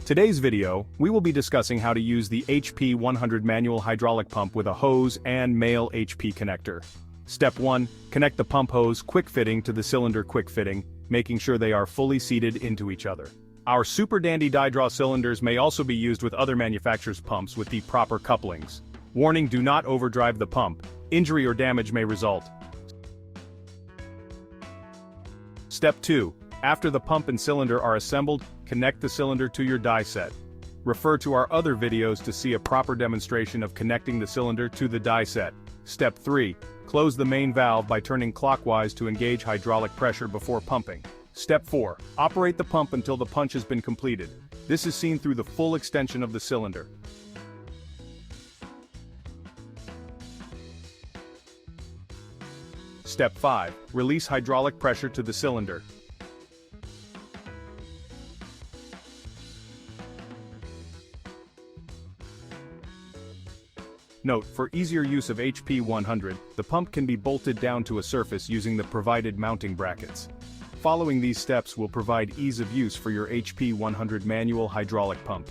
Today's video, we will be discussing how to use the HP-100 manual hydraulic pump with a hose and male HP connector. Step 1. Connect the pump hose quick fitting to the cylinder quick fitting, making sure they are fully seated into each other. Our super dandy die draw cylinders may also be used with other manufacturers' pumps with the proper couplings. Warning: do not overdrive the pump. Injury or damage may result. Step 2. After the pump and cylinder are assembled, connect the cylinder to your die set. Refer to our other videos to see a proper demonstration of connecting the cylinder to the die set. Step 3. Close the main valve by turning clockwise to engage hydraulic pressure before pumping. Step 4. Operate the pump until the punch has been completed. This is seen through the full extension of the cylinder. Step 5. Release hydraulic pressure to the cylinder. Note: for easier use of HP-100, the pump can be bolted down to a surface using the provided mounting brackets. Following these steps will provide ease of use for your HP-100 manual hydraulic pump.